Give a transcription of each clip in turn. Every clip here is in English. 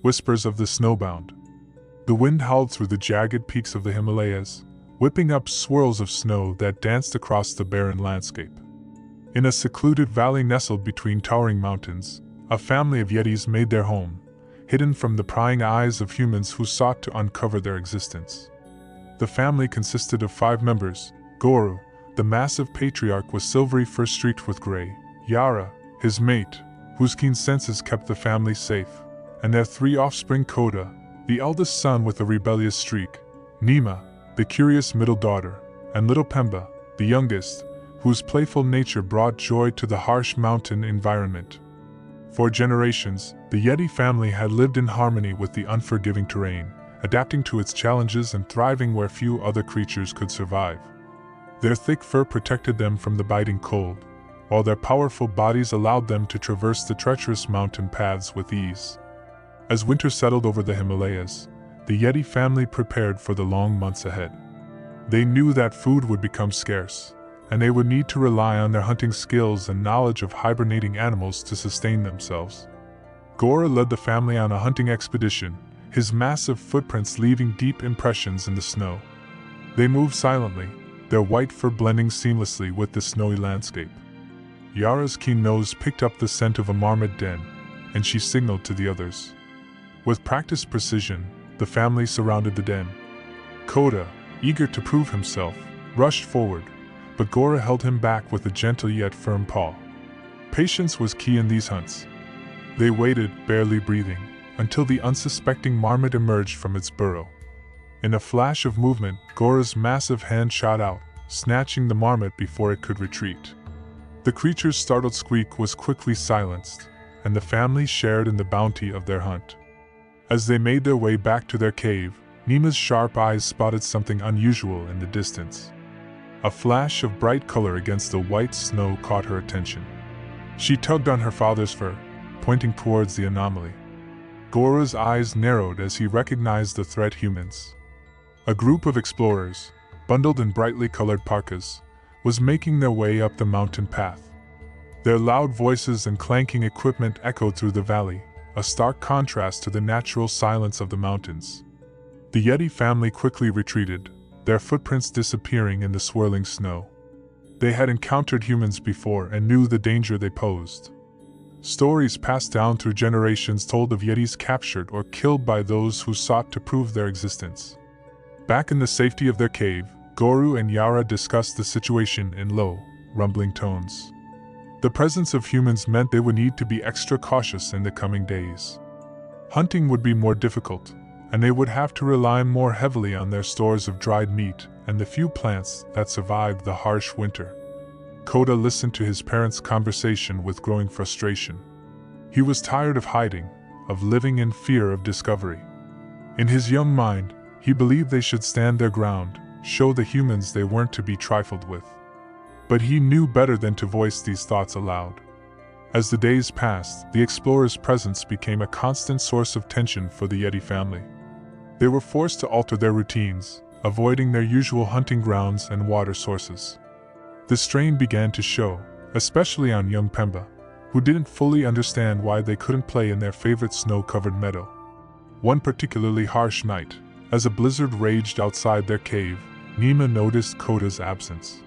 whispers of the Snowbound. The wind howled through the jagged peaks of the Himalayas, whipping up swirls of snow that danced across the barren landscape. In a secluded valley nestled between towering mountains, a family of Yetis made their home, hidden from the prying eyes of humans who sought to uncover their existence. The family consisted of 5 members: Guru, the massive patriarch with silvery fur streaked with gray; Yara, his mate, whose keen senses kept the family safe; and their 3 offspring: Koda, the eldest son with a rebellious streak; Nima, the curious middle daughter; and little Pemba, the youngest, whose playful nature brought joy to the harsh mountain environment. For generations, the Yeti family had lived in harmony with the unforgiving terrain, adapting to its challenges and thriving where few other creatures could survive. Their thick fur protected them from the biting cold, while their powerful bodies allowed them to traverse the treacherous mountain paths with ease. As winter settled over the Himalayas, the Yeti family prepared for the long months ahead. They knew that food would become scarce, and they would need to rely on their hunting skills and knowledge of hibernating animals to sustain themselves. Gora led the family on a hunting expedition, his massive footprints leaving deep impressions in the snow. They moved silently, their white fur blending seamlessly with the snowy landscape. Yara's keen nose picked up the scent of a marmot den, and she signaled to the others. With practiced precision, the family surrounded the den. Koda, eager to prove himself, rushed forward, but Gora held him back with a gentle yet firm paw. Patience was key in these hunts. They waited, barely breathing, until the unsuspecting marmot emerged from its burrow. In a flash of movement, Gora's massive hand shot out, snatching the marmot before it could retreat. The creature's startled squeak was quickly silenced, and the family shared in the bounty of their hunt. As they made their way back to their cave, Nima's sharp eyes spotted something unusual in the distance. A flash of bright color against the white snow caught her attention. She tugged on her father's fur, pointing towards the anomaly. Gora's eyes narrowed as he recognized the threat: humans. A group of explorers, bundled in brightly colored parkas, was making their way up the mountain path. Their loud voices and clanking equipment echoed through the valley, a stark contrast to the natural silence of the mountains. The Yeti family quickly retreated, their footprints disappearing in the swirling snow. They had encountered humans before and knew the danger they posed. Stories passed down through generations told of Yetis captured or killed by those who sought to prove their existence. Back in the safety of their cave, Guru and Yara discussed the situation in low, rumbling tones. The presence of humans meant they would need to be extra cautious in the coming days. Hunting would be more difficult, and they would have to rely more heavily on their stores of dried meat and the few plants that survived the harsh winter. Koda listened to his parents' conversation with growing frustration. He was tired of hiding, of living in fear of discovery. In his young mind, he believed they should stand their ground, show the humans they weren't to be trifled with. But he knew better than to voice these thoughts aloud. As the days passed, the explorers' presence became a constant source of tension for the Yeti family. They were forced to alter their routines, avoiding their usual hunting grounds and water sources. The strain began to show, especially on young Pemba, who didn't fully understand why they couldn't play in their favorite snow-covered meadow. One particularly harsh night, as a blizzard raged outside their cave, Nima noticed Koda's absence.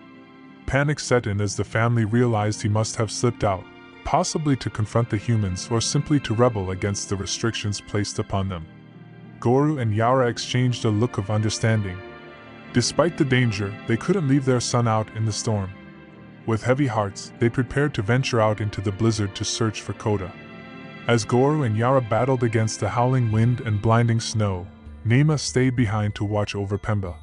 Panic set in as the family realized he must have slipped out, possibly to confront the humans or simply to rebel against the restrictions placed upon them. Guru and Yara exchanged a look of understanding. Despite the danger, they couldn't leave their son out in the storm. With heavy hearts, they prepared to venture out into the blizzard to search for Koda. As Guru and Yara battled against the howling wind and blinding snow, Nima stayed behind to watch over Pemba.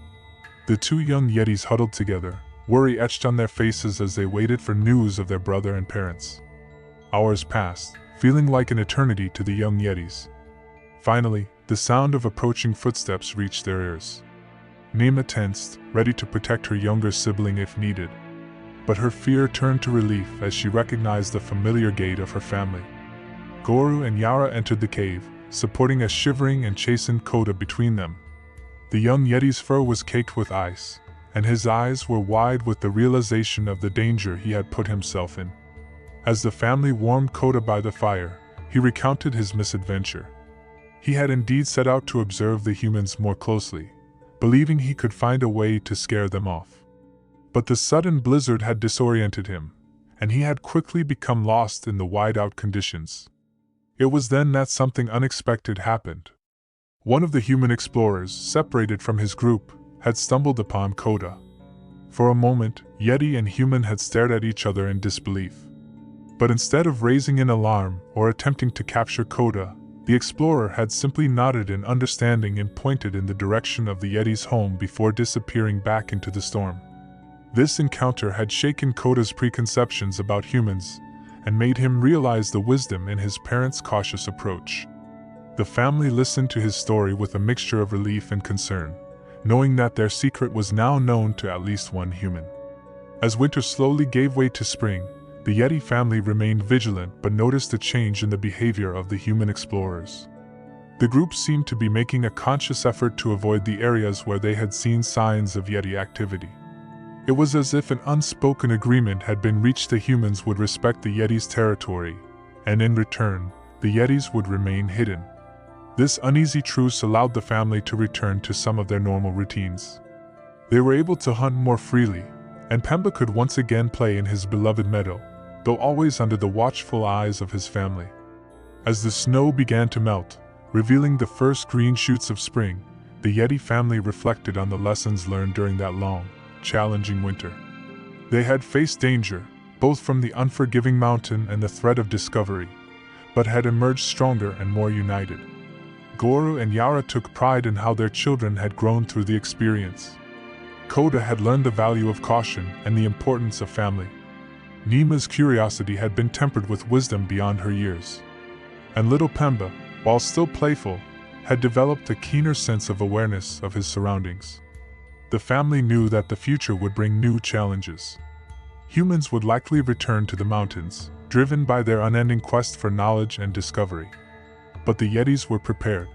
The 2 young Yetis huddled together, worry etched on their faces as they waited for news of their brother and parents. Hours passed, feeling like an eternity to the young Yetis. Finally, the sound of approaching footsteps reached their ears. Nima tensed, ready to protect her younger sibling if needed. But her fear turned to relief as she recognized the familiar gait of her family. Guru and Yara entered the cave, supporting a shivering and chastened Koda between them. The young Yeti's fur was caked with ice, and his eyes were wide with the realization of the danger he had put himself in. As the family warmed Koda by the fire, he recounted his misadventure. He had indeed set out to observe the humans more closely, believing he could find a way to scare them off. But the sudden blizzard had disoriented him, and he had quickly become lost in the wide-out conditions. It was then that something unexpected happened. One of the human explorers, separated from his group, had stumbled upon Coda. For a moment, Yeti and human had stared at each other in disbelief. But instead of raising an alarm or attempting to capture Coda, the explorer had simply nodded in understanding and pointed in the direction of the Yeti's home before disappearing back into the storm. This encounter had shaken Coda's preconceptions about humans and made him realize the wisdom in his parents' cautious approach. The family listened to his story with a mixture of relief and concern, knowing that their secret was now known to at least one human. As winter slowly gave way to spring, the Yeti family remained vigilant but noticed a change in the behavior of the human explorers. The group seemed to be making a conscious effort to avoid the areas where they had seen signs of Yeti activity. It was as if an unspoken agreement had been reached: the humans would respect the Yeti's territory, and in return, the Yetis would remain hidden. This uneasy truce allowed the family to return to some of their normal routines. They were able to hunt more freely, and Pemba could once again play in his beloved meadow, though always under the watchful eyes of his family. As the snow began to melt, revealing the first green shoots of spring, the Yeti family reflected on the lessons learned during that long, challenging winter. They had faced danger, both from the unforgiving mountain and the threat of discovery, but had emerged stronger and more united. Goru and Yara took pride in how their children had grown through the experience. Coda had learned the value of caution and the importance of family. Nima's curiosity had been tempered with wisdom beyond her years. And little Pemba, while still playful, had developed a keener sense of awareness of his surroundings. The family knew that the future would bring new challenges. Humans would likely return to the mountains, driven by their unending quest for knowledge and discovery. But the Yetis were prepared.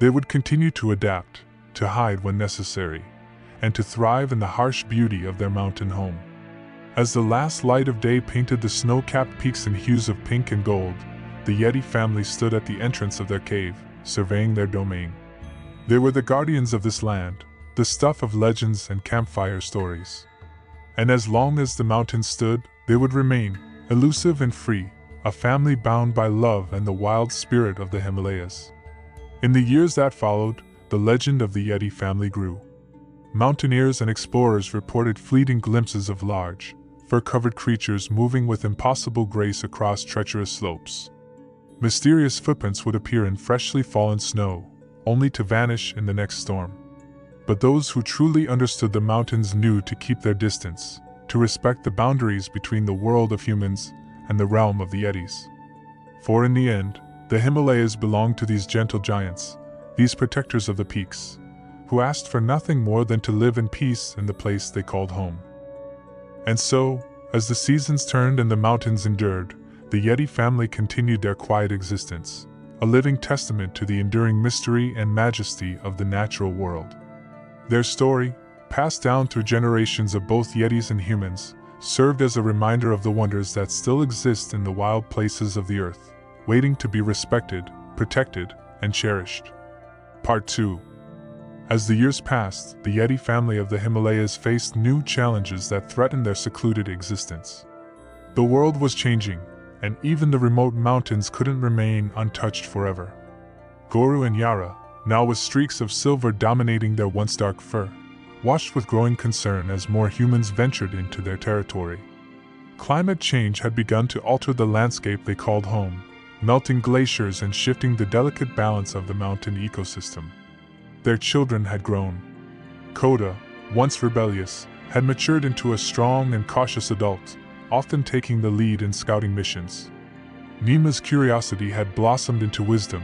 They would continue to adapt, to hide when necessary, and to thrive in the harsh beauty of their mountain home. As the last light of day painted the snow-capped peaks in hues of pink and gold, the Yeti family stood at the entrance of their cave, surveying their domain. They were the guardians of this land, the stuff of legends and campfire stories. And as long as the mountains stood, they would remain, elusive and free, a family bound by love and the wild spirit of the Himalayas. In the years that followed, the legend of the Yeti family grew. Mountaineers and explorers reported fleeting glimpses of large, fur-covered creatures moving with impossible grace across treacherous slopes. Mysterious footprints would appear in freshly fallen snow, only to vanish in the next storm. But those who truly understood the mountains knew to keep their distance, to respect the boundaries between the world of humans and the realm of the Yetis. For in the end, the Himalayas belonged to these gentle giants, these protectors of the peaks, who asked for nothing more than to live in peace in the place they called home. And so, as the seasons turned and the mountains endured, the Yeti family continued their quiet existence, a living testament to the enduring mystery and majesty of the natural world. Their story, passed down through generations of both Yetis and humans, served as a reminder of the wonders that still exist in the wild places of the earth, waiting to be respected, protected, and cherished. Part 2. As the years passed, the Yeti family of the Himalayas faced new challenges that threatened their secluded existence. The world was changing, and even the remote mountains couldn't remain untouched forever. Goru and Yara, now with streaks of silver dominating their once dark fur, watched with growing concern as more humans ventured into their territory. Climate change had begun to alter the landscape they called home, melting glaciers and shifting the delicate balance of the mountain ecosystem. Their children had grown. Coda, once rebellious, had matured into a strong and cautious adult, often taking the lead in scouting missions. Nima's curiosity had blossomed into wisdom,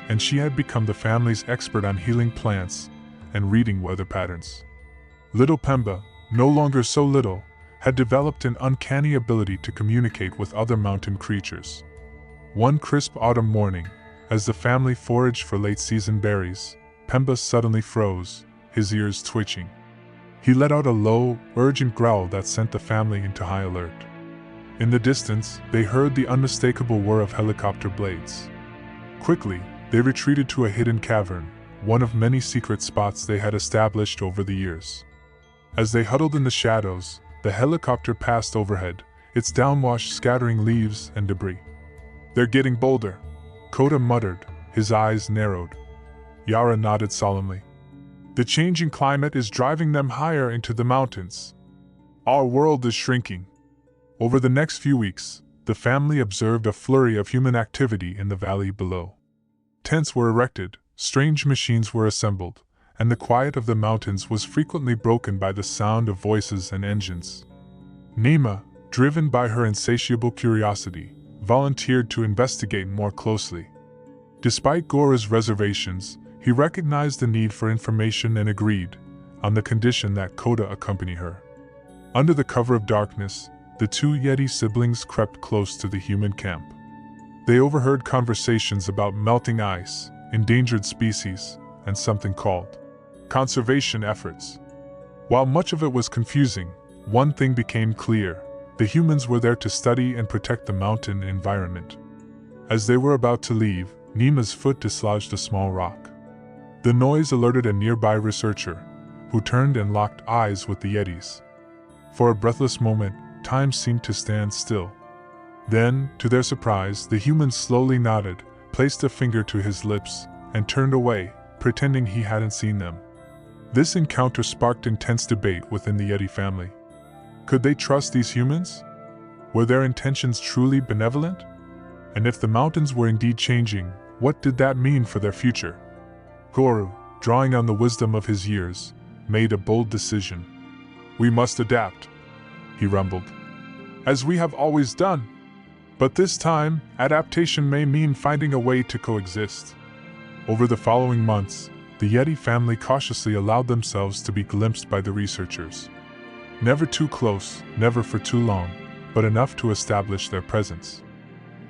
and she had become the family's expert on healing plants and reading weather patterns. Little Pemba, no longer so little, had developed an uncanny ability to communicate with other mountain creatures. One crisp autumn morning, as the family foraged for late-season berries, Pemba suddenly froze, his ears twitching. He let out a low, urgent growl that sent the family into high alert. In the distance, they heard the unmistakable whir of helicopter blades. Quickly, They retreated to a hidden cavern, one of many secret spots they had established over the years. As they huddled in the shadows, the helicopter passed overhead, its downwash scattering leaves and debris. "They're getting bolder," Kota muttered, his eyes narrowed. Yara nodded solemnly. "The changing climate is driving them higher into the mountains. Our world is shrinking." Over the next few weeks, the family observed a flurry of human activity in the valley below. Tents were erected, strange machines were assembled, and the quiet of the mountains was frequently broken by the sound of voices and engines. Nima, driven by her insatiable curiosity, volunteered to investigate more closely. Despite Gora's reservations, he recognized the need for information and agreed, on the condition that Kota accompany her. Under the cover of darkness, the two Yeti siblings crept close to the human camp. They overheard conversations about melting ice, endangered species, and something called conservation efforts. While much of it was confusing, one thing became clear: the humans were there to study and protect the mountain environment. As they were about to leave, Nima's foot dislodged a small rock. The noise alerted a nearby researcher, who turned and locked eyes with the Yetis. For a breathless moment, time seemed to stand still. Then, to their surprise, the human slowly nodded, placed a finger to his lips, and turned away, pretending he hadn't seen them. This encounter sparked intense debate within the Yeti family. Could they trust these humans? Were their intentions truly benevolent? And if the mountains were indeed changing, what did that mean for their future? Guru, drawing on the wisdom of his years, made a bold decision. "We must adapt," he rumbled, "as we have always done. But this time, adaptation may mean finding a way to coexist." Over the following months, the Yeti family cautiously allowed themselves to be glimpsed by the researchers. Never too close, never for too long, but enough to establish their presence.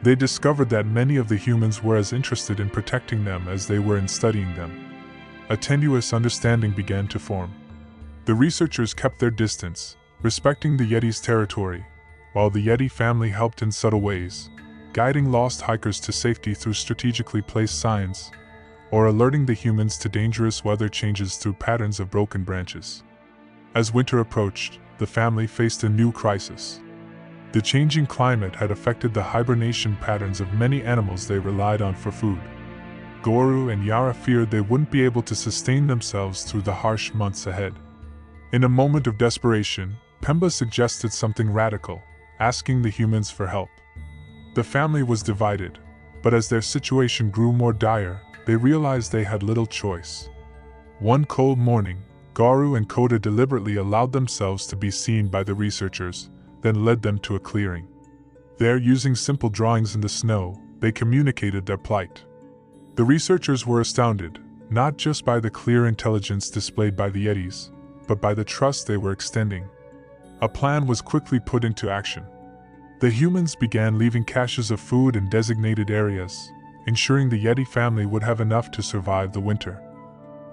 They discovered that many of the humans were as interested in protecting them as they were in studying them. A tenuous understanding began to form. The researchers kept their distance, respecting the Yeti's territory, while the Yeti family helped in subtle ways, guiding lost hikers to safety through strategically placed signs, or alerting the humans to dangerous weather changes through patterns of broken branches. As winter approached, the family faced a new crisis. The changing climate had affected the hibernation patterns of many animals they relied on for food. Guru and Yara feared they wouldn't be able to sustain themselves through the harsh months ahead. In a moment of desperation, Pemba suggested something radical, asking the humans for help. The family was divided, but as their situation grew more dire, they realized they had little choice. One cold morning, Guru and Kota deliberately allowed themselves to be seen by the researchers, then led them to a clearing. There, using simple drawings in the snow, they communicated their plight. The researchers were astounded, not just by the clear intelligence displayed by the Yetis, but by the trust they were extending. A plan was quickly put into action. The humans began leaving caches of food in designated areas, ensuring the Yeti family would have enough to survive the winter.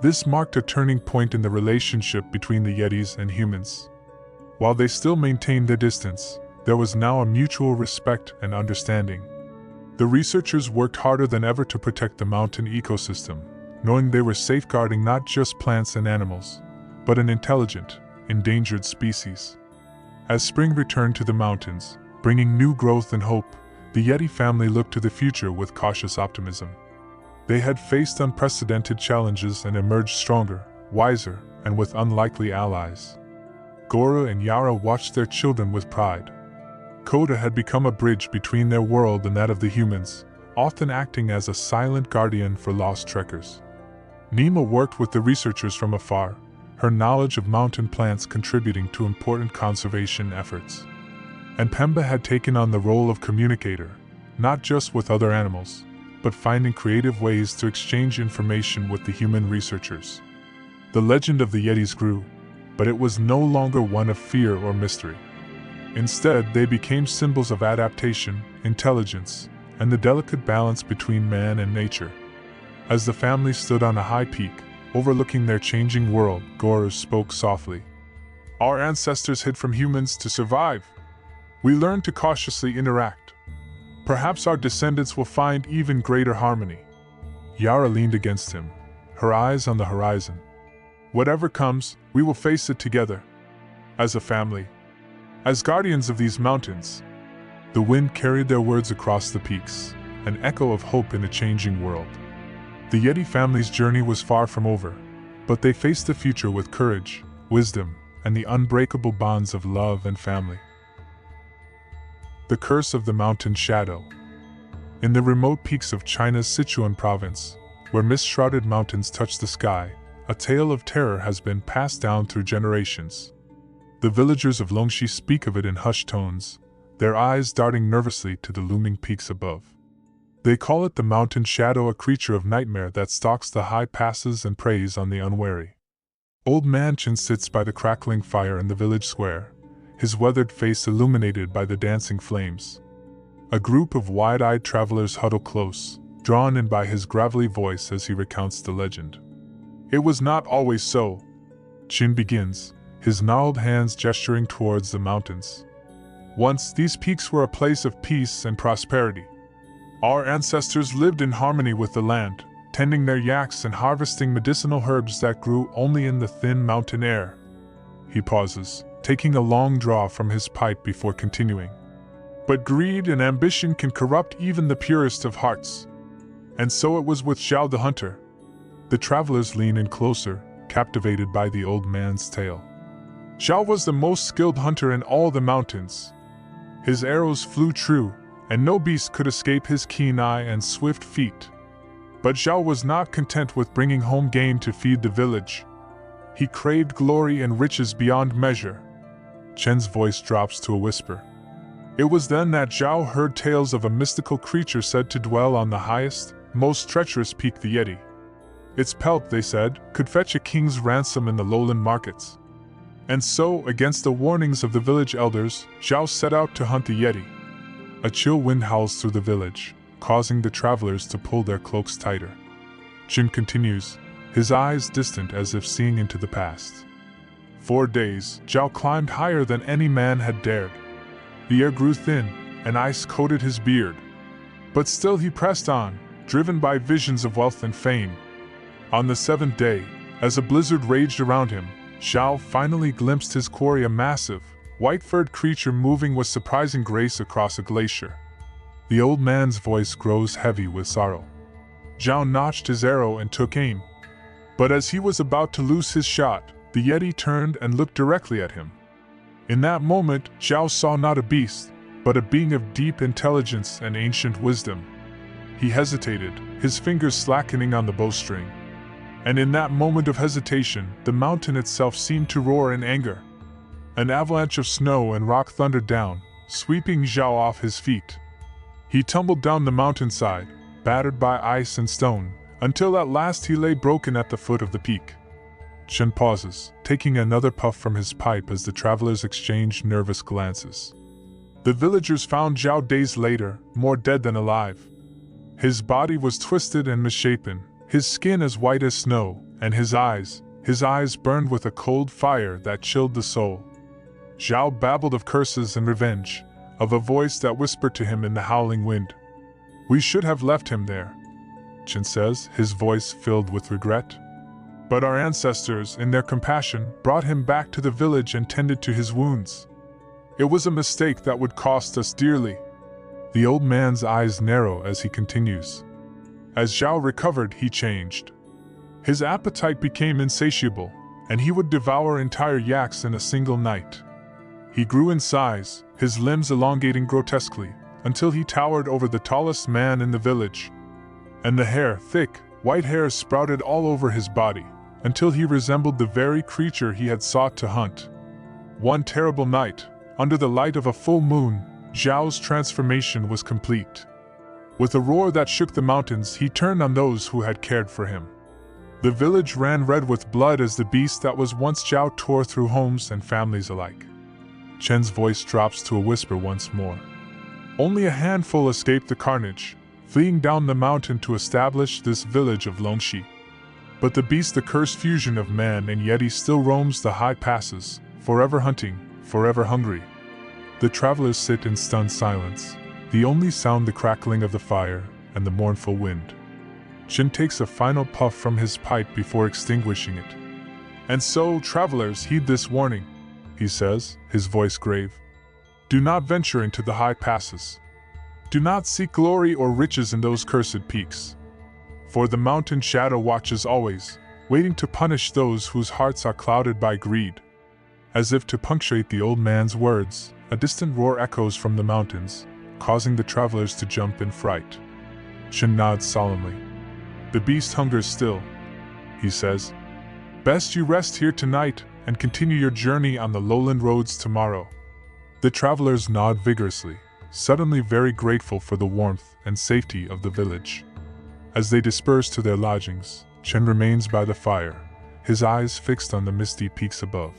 This marked a turning point in the relationship between the Yetis and humans. While they still maintained their distance, there was now a mutual respect and understanding. The researchers worked harder than ever to protect the mountain ecosystem, knowing they were safeguarding not just plants and animals, but an intelligent, endangered species. As spring returned to the mountains, bringing new growth and hope, the Yeti family looked to the future with cautious optimism. They had faced unprecedented challenges and emerged stronger, wiser, and with unlikely allies. Gora and Yara watched their children with pride. Kota had become a bridge between their world and that of the humans, often acting as a silent guardian for lost trekkers. Nima worked with the researchers from afar, her knowledge of mountain plants contributing to important conservation efforts. And Pemba had taken on the role of communicator, not just with other animals, but finding creative ways to exchange information with the human researchers. The legend of the Yetis grew, but it was no longer one of fear or mystery. Instead, they became symbols of adaptation, intelligence, and the delicate balance between man and nature. As the family stood on a high peak, overlooking their changing world, Gora spoke softly. "Our ancestors hid from humans to survive. We learned to cautiously interact. Perhaps our descendants will find even greater harmony." Yara leaned against him, her eyes on the horizon. Whatever comes, we will face it together. As a family. As guardians of these mountains. The wind carried their words across the peaks, an echo of hope in a changing world. The Yeti family's journey was far from over, but they faced the future with courage, wisdom, and the unbreakable bonds of love and family. The Curse of the Mountain Shadow. In the remote peaks of China's Sichuan province, where mist-shrouded mountains touch the sky, a tale of terror has been passed down through generations. The villagers of Longxi speak of it in hushed tones, their eyes darting nervously to the looming peaks above. They call it the mountain shadow, a creature of nightmare that stalks the high passes and preys on the unwary. Old Man Chen sits by the crackling fire in the village square, his weathered face illuminated by the dancing flames. A group of wide-eyed travelers huddle close, drawn in by his gravelly voice as he recounts the legend. It was not always so. Chin begins, his gnarled hands gesturing towards the mountains. Once, these peaks were a place of peace and prosperity. Our ancestors lived in harmony with the land, tending their yaks and harvesting medicinal herbs that grew only in the thin mountain air. He pauses, taking a long draw from his pipe before continuing. But greed and ambition can corrupt even the purest of hearts. And so it was with Zhao the hunter. The travelers lean in closer, captivated by the old man's tale. Zhao was the most skilled hunter in all the mountains. His arrows flew true, and no beast could escape his keen eye and swift feet. But Zhao was not content with bringing home game to feed the village. He craved glory and riches beyond measure. Chen's voice drops to a whisper. It was then that Zhao heard tales of a mystical creature said to dwell on the highest, most treacherous peak, the Yeti. Its pelt, they said, could fetch a king's ransom in the lowland markets. And so, against the warnings of the village elders, Zhao set out to hunt the Yeti. A chill wind howls through the village, causing the travelers to pull their cloaks tighter. Chin continues, his eyes distant as if seeing into the past. 4 days, Zhao climbed higher than any man had dared. The air grew thin, and ice coated his beard. But still he pressed on, driven by visions of wealth and fame. On the 7th day, as a blizzard raged around him, Zhao finally glimpsed his quarry, a massive, white-furred creature moving with surprising grace across a glacier. The old man's voice grows heavy with sorrow. Zhao notched his arrow and took aim. But as he was about to loose his shot, the Yeti turned and looked directly at him. In that moment, Zhao saw not a beast, but a being of deep intelligence and ancient wisdom. He hesitated, his fingers slackening on the bowstring. And in that moment of hesitation, the mountain itself seemed to roar in anger. An avalanche of snow and rock thundered down, sweeping Zhao off his feet. He tumbled down the mountainside, battered by ice and stone, until at last he lay broken at the foot of the peak. Chen pauses, taking another puff from his pipe as the travelers exchanged nervous glances. The villagers found Zhao days later, more dead than alive. His body was twisted and misshapen, his skin as white as snow, and his eyes burned with a cold fire that chilled the soul. Zhao babbled of curses and revenge, of a voice that whispered to him in the howling wind. "We should have left him there," Chen says, his voice filled with regret. "But our ancestors, in their compassion, brought him back to the village and tended to his wounds. It was a mistake that would cost us dearly." The old man's eyes narrow as he continues. As Zhao recovered, he changed. His appetite became insatiable, and he would devour entire yaks in a single night. He grew in size, his limbs elongating grotesquely, until he towered over the tallest man in the village. And the hair, thick, white hairs sprouted all over his body, until he resembled the very creature he had sought to hunt. One terrible night, under the light of a full moon, Zhao's transformation was complete. With a roar that shook the mountains, he turned on those who had cared for him. The village ran red with blood as the beast that was once Zhao tore through homes and families alike. Chen's voice drops to a whisper once more. Only a handful escaped the carnage, fleeing down the mountain to establish this village of Longxi. But the beast, the cursed fusion of man and Yeti, still roams the high passes, forever hunting, forever hungry. The travelers sit in stunned silence, the only sound the crackling of the fire and the mournful wind. Chen takes a final puff from his pipe before extinguishing it. "And so, travelers, heed this warning," he says, his voice grave. "Do not venture into the high passes. Do not seek glory or riches in those cursed peaks. For the mountain shadow watches always, waiting to punish those whose hearts are clouded by greed." As if to punctuate the old man's words, a distant roar echoes from the mountains, causing the travelers to jump in fright. Chen nods solemnly. "The beast hungers still," he says. "Best you rest here tonight and continue your journey on the lowland roads tomorrow." The travelers nod vigorously, suddenly very grateful for the warmth and safety of the village. As they disperse to their lodgings, Chen remains by the fire, his eyes fixed on the misty peaks above.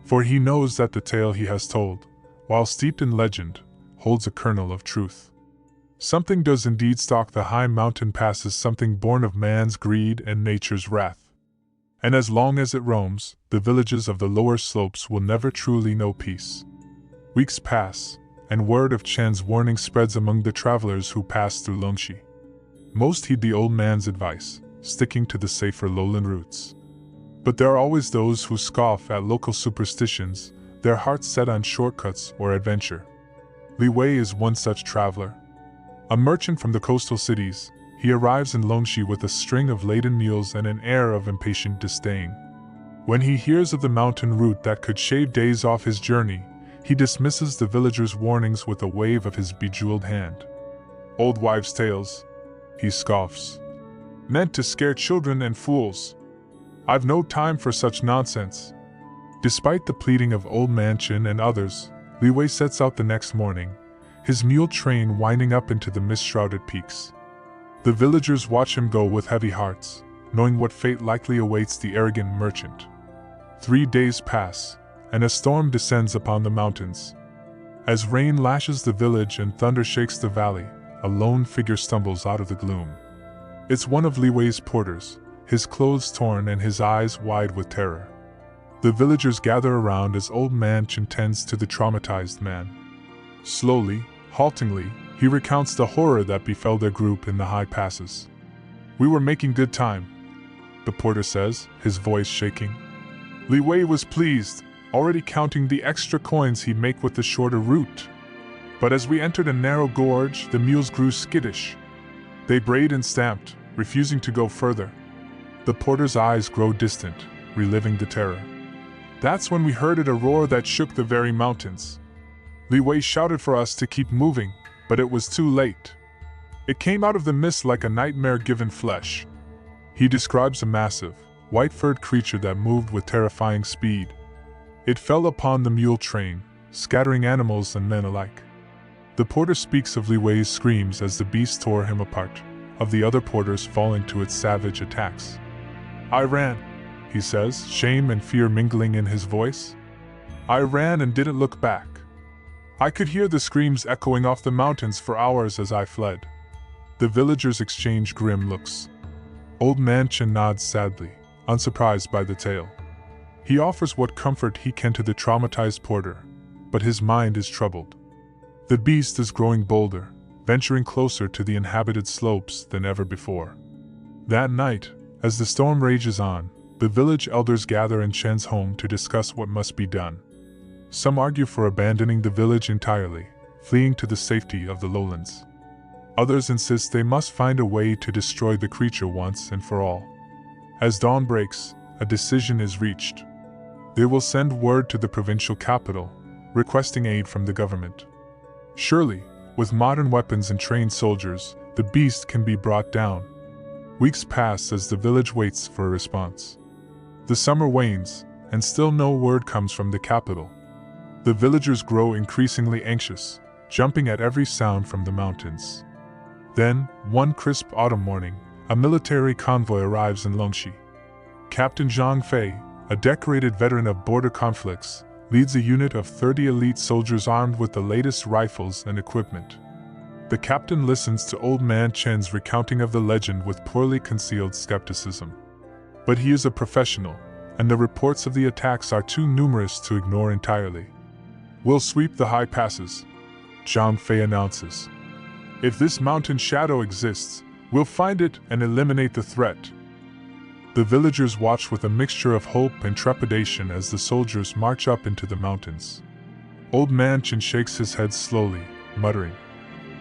For he knows that the tale he has told, while steeped in legend, holds a kernel of truth. Something does indeed stalk the high mountain passes, something born of man's greed and nature's wrath. And as long as it roams, the villages of the lower slopes will never truly know peace. Weeks pass, and word of Chen's warning spreads among the travelers who pass through Longxi. Most heed the old man's advice, sticking to the safer lowland routes. But there are always those who scoff at local superstitions, their hearts set on shortcuts or adventure. Li Wei is one such traveler. A merchant from the coastal cities, he arrives in Longxi with a string of laden mules and an air of impatient disdain. When he hears of the mountain route that could shave days off his journey, he dismisses the villagers' warnings with a wave of his bejeweled hand. "Old wives' tales," he scoffs. "Meant to scare children and fools. I've no time for such nonsense." Despite the pleading of Old Man Chen and others, Li Wei sets out the next morning, his mule train winding up into the mist-shrouded peaks. The villagers watch him go with heavy hearts, knowing what fate likely awaits the arrogant merchant. 3 days pass, and a storm descends upon the mountains. As rain lashes the village and thunder shakes the valley, a lone figure stumbles out of the gloom. It's one of Li Wei's porters, his clothes torn and his eyes wide with terror. The villagers gather around as Old Man Chen tends to the traumatized man. Slowly, haltingly, he recounts the horror that befell their group in the high passes. "We were making good time," the porter says, his voice shaking. Li Wei was pleased, already counting the extra coins he'd make with the shorter route. But as we entered a narrow gorge, the mules grew skittish. They brayed and stamped, refusing to go further. The porter's eyes grow distant, reliving the terror. "That's when we heard a roar that shook the very mountains. Li Wei shouted for us to keep moving, but it was too late. It came out of the mist like a nightmare-given flesh." He describes a massive, white-furred creature that moved with terrifying speed. It fell upon the mule train, scattering animals and men alike. The porter speaks of Li Wei's screams as the beast tore him apart, of the other porters falling to its savage attacks. "I ran," he says, shame and fear mingling in his voice. "I ran and didn't look back. I could hear the screams echoing off the mountains for hours as I fled." The villagers exchange grim looks. Old Man Chen nods sadly, unsurprised by the tale. He offers what comfort he can to the traumatized porter, but his mind is troubled. The beast is growing bolder, venturing closer to the inhabited slopes than ever before. That night, as the storm rages on, the village elders gather in Chen's home to discuss what must be done. Some argue for abandoning the village entirely, fleeing to the safety of the lowlands. Others insist they must find a way to destroy the creature once and for all. As dawn breaks, a decision is reached. They will send word to the provincial capital, requesting aid from the government. Surely, with modern weapons and trained soldiers, the beast can be brought down. Weeks pass as the village waits for a response. The summer wanes, and still no word comes from the capital. The villagers grow increasingly anxious, jumping at every sound from the mountains. Then, one crisp autumn morning, a military convoy arrives in Longxi. Captain Zhang Fei, a decorated veteran of border conflicts, leads a unit of 30 elite soldiers armed with the latest rifles and equipment. The captain listens to Old Man Chen's recounting of the legend with poorly concealed skepticism. But he is a professional, and the reports of the attacks are too numerous to ignore entirely. "We'll sweep the high passes," Zhang Fei announces. "If this mountain shadow exists, We'll find it and eliminate the threat. The villagers watch with a mixture of hope and trepidation as the soldiers march up into the mountains. Old Man Chin shakes his head slowly, muttering.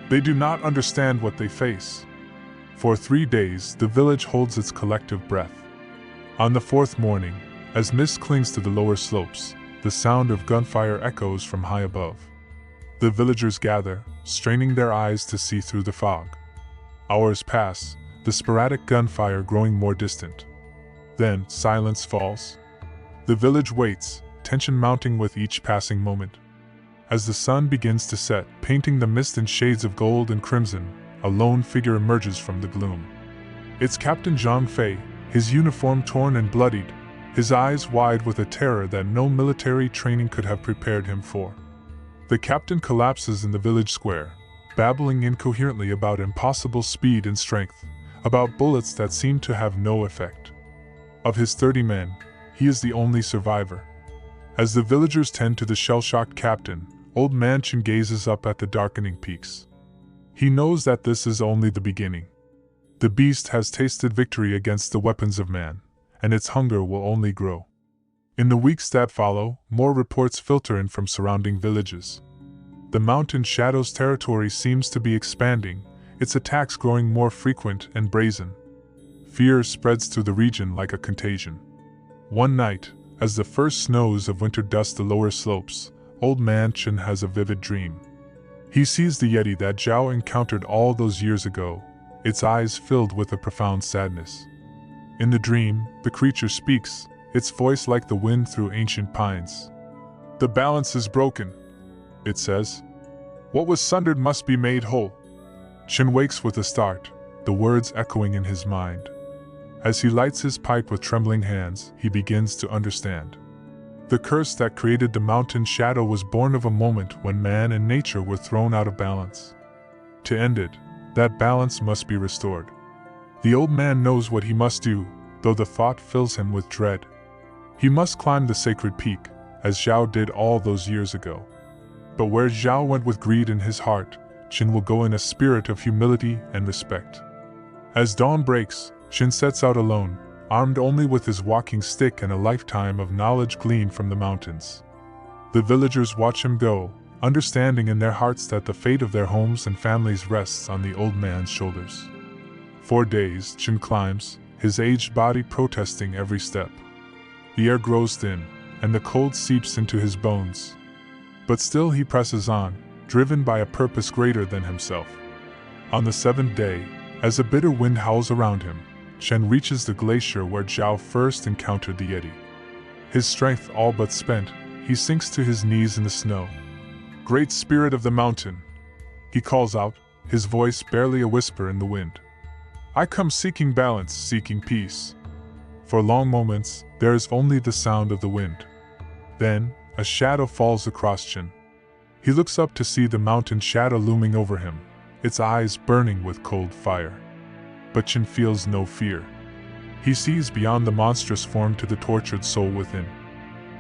They do not understand what they face. For 3 days, the village holds its collective breath. On the 4th morning, as mist clings to the lower slopes, the sound of gunfire echoes from high above. The villagers gather, straining their eyes to see through the fog. Hours pass, the sporadic gunfire growing more distant. Then, silence falls. The village waits, tension mounting with each passing moment. As the sun begins to set, painting the mist in shades of gold and crimson, a lone figure emerges from the gloom. It's Captain Zhang Fei, his uniform torn and bloodied, his eyes wide with a terror that no military training could have prepared him for. The captain collapses in the village square, babbling incoherently about impossible speed and strength, about bullets that seem to have no effect. Of his 30 men, he is the only survivor. As the villagers tend to the shell-shocked captain, Old Man Chin gazes up at the darkening peaks. He knows that this is only the beginning. The beast has tasted victory against the weapons of man, and its hunger will only grow. In the weeks that follow, more reports filter in from surrounding villages. The Mountain Shadows territory seems to be expanding, its attacks growing more frequent and brazen. Fear spreads through the region like a contagion. One night, as the first snows of winter dust the lower slopes, Old Man Chin has a vivid dream. He sees the Yeti that Zhao encountered all those years ago, its eyes filled with a profound sadness. In the dream, the creature speaks, its voice like the wind through ancient pines. The balance is broken, it says. What was sundered must be made whole. Chin wakes with a start, the words echoing in his mind. As he lights his pipe with trembling hands, he begins to understand. The curse that created the mountain shadow was born of a moment when man and nature were thrown out of balance. To end it, that balance must be restored. The old man knows what he must do, though the thought fills him with dread. He must climb the sacred peak, as Zhao did all those years ago. But where Zhao went with greed in his heart, Chin will go in a spirit of humility and respect. As dawn breaks, Chin sets out alone, armed only with his walking stick and a lifetime of knowledge gleaned from the mountains. The villagers watch him go, understanding in their hearts that the fate of their homes and families rests on the old man's shoulders. 4 days, Chin climbs, his aged body protesting every step. The air grows thin, and the cold seeps into his bones. But still he presses on, driven by a purpose greater than himself. On the 7th day, as a bitter wind howls around him, Chen reaches the glacier where Zhao first encountered the Yeti. His strength all but spent, he sinks to his knees in the snow. "Great Spirit of the mountain," he calls out, his voice barely a whisper in the wind. "I come seeking balance, seeking peace." For long moments, there is only the sound of the wind. Then, a shadow falls across Chen. He looks up to see the mountain shadow looming over him, its eyes burning with cold fire. But Chen feels no fear. He sees beyond the monstrous form to the tortured soul within.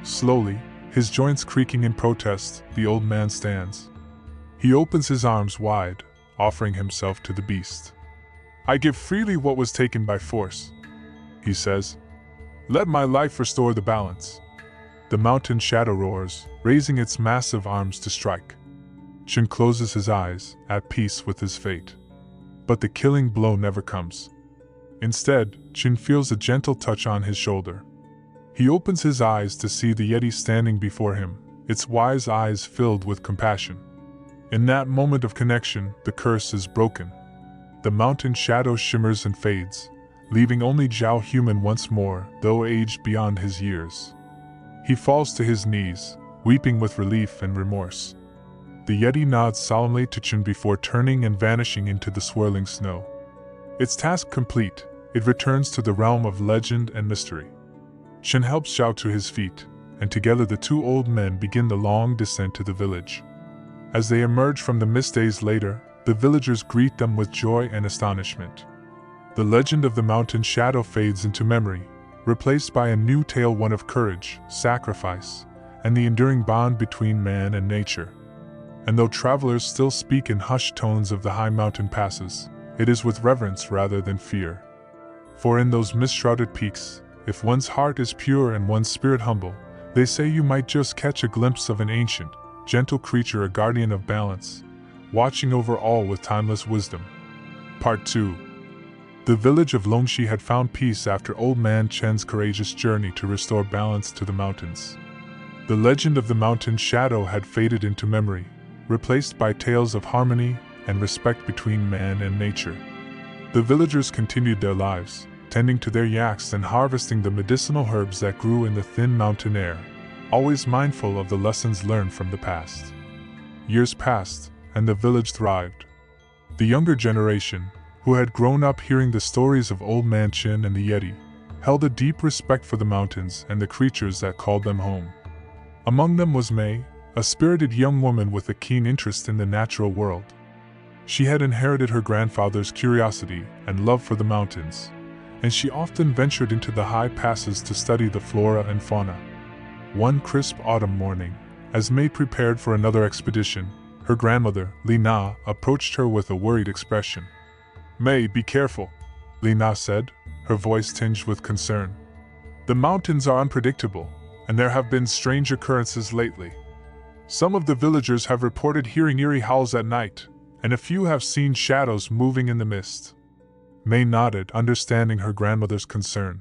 Slowly, his joints creaking in protest, the old man stands. He opens his arms wide, offering himself to the beast. "I give freely what was taken by force," he says. "Let my life restore the balance." The mountain shadow roars, raising its massive arms to strike. Chen closes his eyes, at peace with his fate. But the killing blow never comes. Instead, Chen feels a gentle touch on his shoulder. He opens his eyes to see the Yeti standing before him, its wise eyes filled with compassion. In that moment of connection, the curse is broken. The mountain shadow shimmers and fades, leaving only Zhao human once more, though aged beyond his years. He falls to his knees, weeping with relief and remorse. The Yeti nods solemnly to Chen before turning and vanishing into the swirling snow. Its task complete, it returns to the realm of legend and mystery. Chen helps Zhao to his feet, and together the two old men begin the long descent to the village. As they emerge from the mist days later, the villagers greet them with joy and astonishment. The legend of the mountain shadow fades into memory, replaced by a new tale, one of courage, sacrifice, and the enduring bond between man and nature. And though travelers still speak in hushed tones of the high mountain passes, it is with reverence rather than fear. For in those mist-shrouded peaks, if one's heart is pure and one's spirit humble, they say you might just catch a glimpse of an ancient, gentle creature, a guardian of balance, watching over all with timeless wisdom. Part 2. The village of Longxi had found peace after Old Man Chen's courageous journey to restore balance to the mountains. The legend of the mountain shadow had faded into memory, replaced by tales of harmony and respect between man and nature. The villagers continued their lives, tending to their yaks and harvesting the medicinal herbs that grew in the thin mountain air, always mindful of the lessons learned from the past. Years passed, and the village thrived. The younger generation, who had grown up hearing the stories of Old Man Chen and the Yeti, held a deep respect for the mountains and the creatures that called them home. Among them was Mei, a spirited young woman with a keen interest in the natural world. She had inherited her grandfather's curiosity and love for the mountains, and she often ventured into the high passes to study the flora and fauna. One crisp autumn morning, as Mei prepared for another expedition, her grandmother, Li Na, approached her with a worried expression. "Mei, be careful," Li Na said, her voice tinged with concern. "The mountains are unpredictable, and there have been strange occurrences lately. Some of the villagers have reported hearing eerie howls at night, and a few have seen shadows moving in the mist." Mei nodded, understanding her grandmother's concern.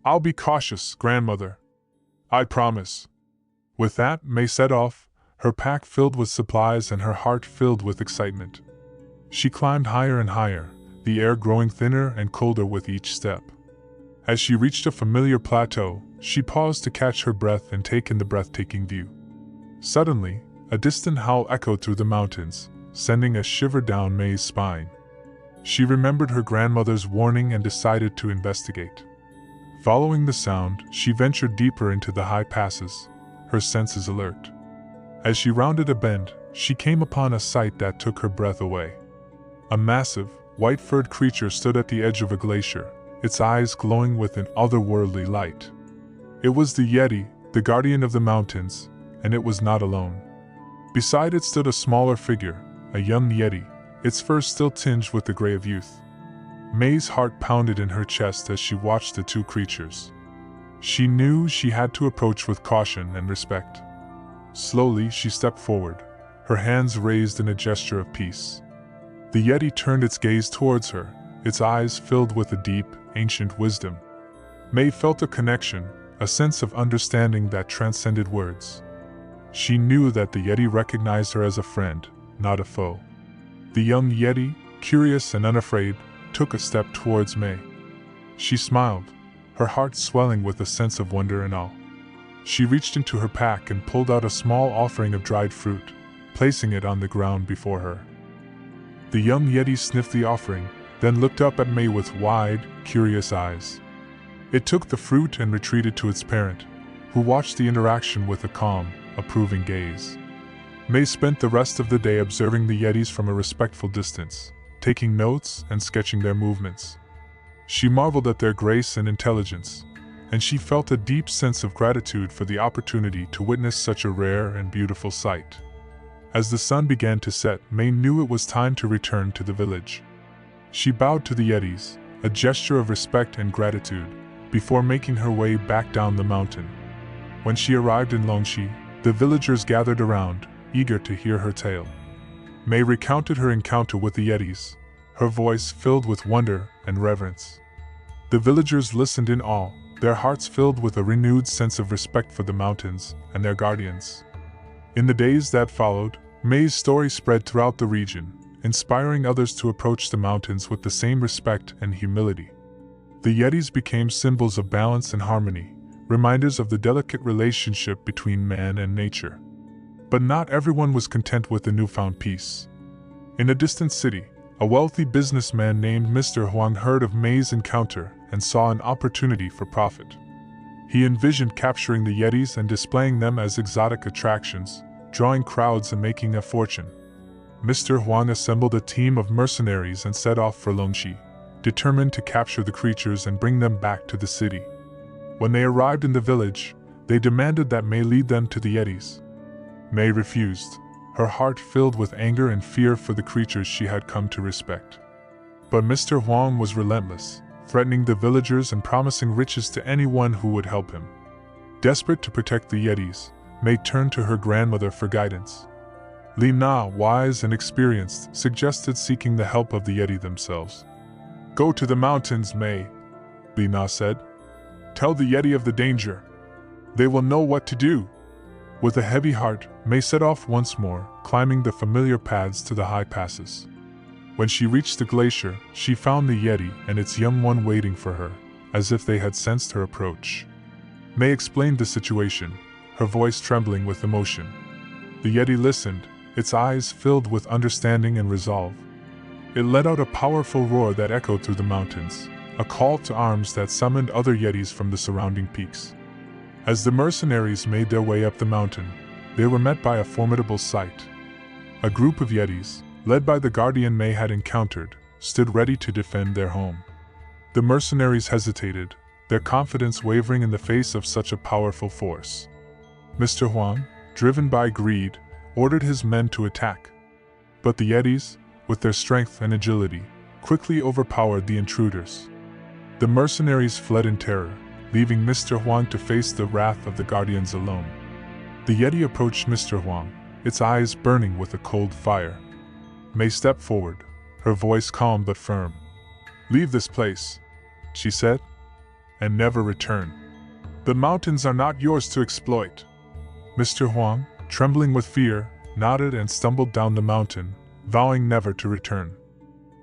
"I'll be cautious, grandmother. I promise." With that, Mei set off, her pack filled with supplies and her heart filled with excitement. She climbed higher and higher, the air growing thinner and colder with each step. As she reached a familiar plateau, she paused to catch her breath and take in the breathtaking view. Suddenly, a distant howl echoed through the mountains, sending a shiver down Mei's spine. She remembered her grandmother's warning and decided to investigate. Following the sound, she ventured deeper into the high passes, her senses alert. As she rounded a bend, she came upon a sight that took her breath away. A massive, white-furred creature stood at the edge of a glacier, its eyes glowing with an otherworldly light. It was the Yeti, the guardian of the mountains, and it was not alone. Beside it stood a smaller figure, a young Yeti, its fur still tinged with the gray of youth. Mei's heart pounded in her chest as she watched the two creatures. She knew she had to approach with caution and respect. Slowly, she stepped forward, her hands raised in a gesture of peace. The Yeti turned its gaze towards her, its eyes filled with a deep, ancient wisdom. Mei felt a connection, a sense of understanding that transcended words. She knew that the Yeti recognized her as a friend, not a foe. The young Yeti, curious and unafraid, took a step towards Mei. She smiled, her heart swelling with a sense of wonder and awe. She reached into her pack and pulled out a small offering of dried fruit, placing it on the ground before her. The young Yeti sniffed the offering, then looked up at Mei with wide, curious eyes. It took the fruit and retreated to its parent, who watched the interaction with a calm, approving gaze. Mei spent the rest of the day observing the Yetis from a respectful distance, taking notes and sketching their movements. She marveled at their grace and intelligence, and she felt a deep sense of gratitude for the opportunity to witness such a rare and beautiful sight. As the sun began to set, Mei knew it was time to return to the village. She bowed to the Yetis, a gesture of respect and gratitude, before making her way back down the mountain. When she arrived in Longxi, the villagers gathered around, eager to hear her tale. Mei recounted her encounter with the Yetis, her voice filled with wonder and reverence. The villagers listened in awe, their hearts filled with a renewed sense of respect for the mountains and their guardians. In the days that followed, Mei's story spread throughout the region, inspiring others to approach the mountains with the same respect and humility. The Yetis became symbols of balance and harmony, reminders of the delicate relationship between man and nature. But not everyone was content with the newfound peace. In a distant city, a wealthy businessman named Mr. Huang heard of Mei's encounter and saw an opportunity for profit. He envisioned capturing the Yetis and displaying them as exotic attractions, drawing crowds and making a fortune. Mr. Huang assembled a team of mercenaries and set off for Longxi, determined to capture the creatures and bring them back to the city. When they arrived in the village, they demanded that Mei lead them to the Yetis. Mei refused, her heart filled with anger and fear for the creatures she had come to respect. But Mr. Huang was relentless, threatening the villagers and promising riches to anyone who would help him. Desperate to protect the Yetis, Mei turned to her grandmother for guidance. Li Na, wise and experienced, suggested seeking the help of the Yeti themselves. "Go to the mountains, Mei," Li Na said. "Tell the Yeti of the danger. They will know what to do." With a heavy heart, Mei set off once more, climbing the familiar paths to the high passes. When she reached the glacier, she found the Yeti and its young one waiting for her, as if they had sensed her approach. Mei explained the situation, her voice trembling with emotion. The Yeti listened, its eyes filled with understanding and resolve. It let out a powerful roar that echoed through the mountains, a call to arms that summoned other Yetis from the surrounding peaks. As the mercenaries made their way up the mountain, they were met by a formidable sight. A group of Yetis, led by the guardian Mei had encountered, stood ready to defend their home. The mercenaries hesitated, their confidence wavering in the face of such a powerful force. Mr. Huang, driven by greed, ordered his men to attack. But the Yetis, with their strength and agility, quickly overpowered the intruders. The mercenaries fled in terror, leaving Mr. Huang to face the wrath of the guardians alone. The Yeti approached Mr. Huang, its eyes burning with a cold fire. Mei stepped forward, her voice calm but firm. "Leave this place," she said, "and never return. The mountains are not yours to exploit." Mr. Huang, trembling with fear, nodded and stumbled down the mountain, vowing never to return.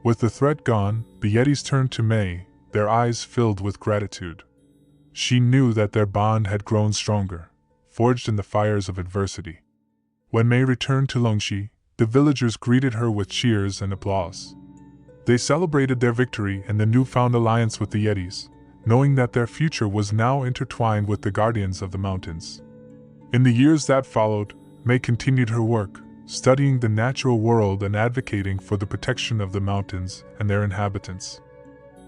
With the threat gone, the Yetis turned to Mei, their eyes filled with gratitude. She knew that their bond had grown stronger, forged in the fires of adversity. When Mei returned to Longxi, the villagers greeted her with cheers and applause. They celebrated their victory and the newfound alliance with the Yetis, knowing that their future was now intertwined with the guardians of the mountains. In the years that followed, Mei continued her work, studying the natural world and advocating for the protection of the mountains and their inhabitants.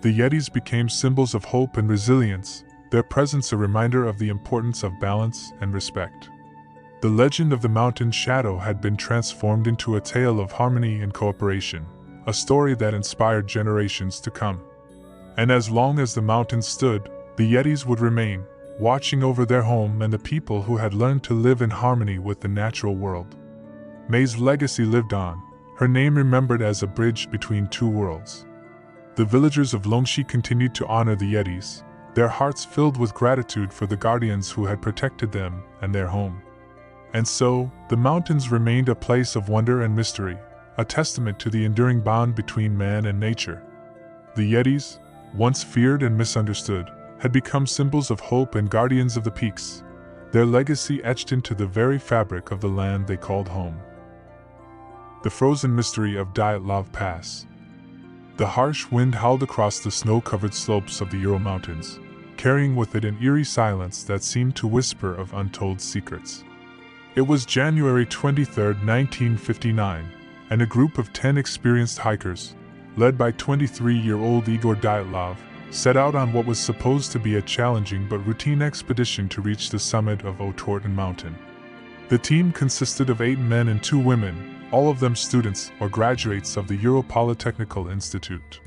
The Yetis became symbols of hope and resilience, their presence a reminder of the importance of balance and respect. The legend of the mountain shadow had been transformed into a tale of harmony and cooperation, a story that inspired generations to come. And as long as the mountains stood, the Yetis would remain, watching over their home and the people who had learned to live in harmony with the natural world. Mei's legacy lived on, her name remembered as a bridge between two worlds. The villagers of Longxi continued to honor the Yetis, their hearts filled with gratitude for the guardians who had protected them and their home. And so, the mountains remained a place of wonder and mystery, a testament to the enduring bond between man and nature. The Yetis, once feared and misunderstood, had become symbols of hope and guardians of the peaks, their legacy etched into the very fabric of the land they called home. The frozen mystery of Dyatlov Pass. The harsh wind howled across the snow-covered slopes of the Ural Mountains, carrying with it an eerie silence that seemed to whisper of untold secrets. It was January 23, 1959, and a group of 10 experienced hikers, led by 23-year-old Igor Dyatlov, set out on what was supposed to be a challenging but routine expedition to reach the summit of Otorten Mountain. The team consisted of 8 men and 2 women, all of them students or graduates of the Ural Polytechnical Institute.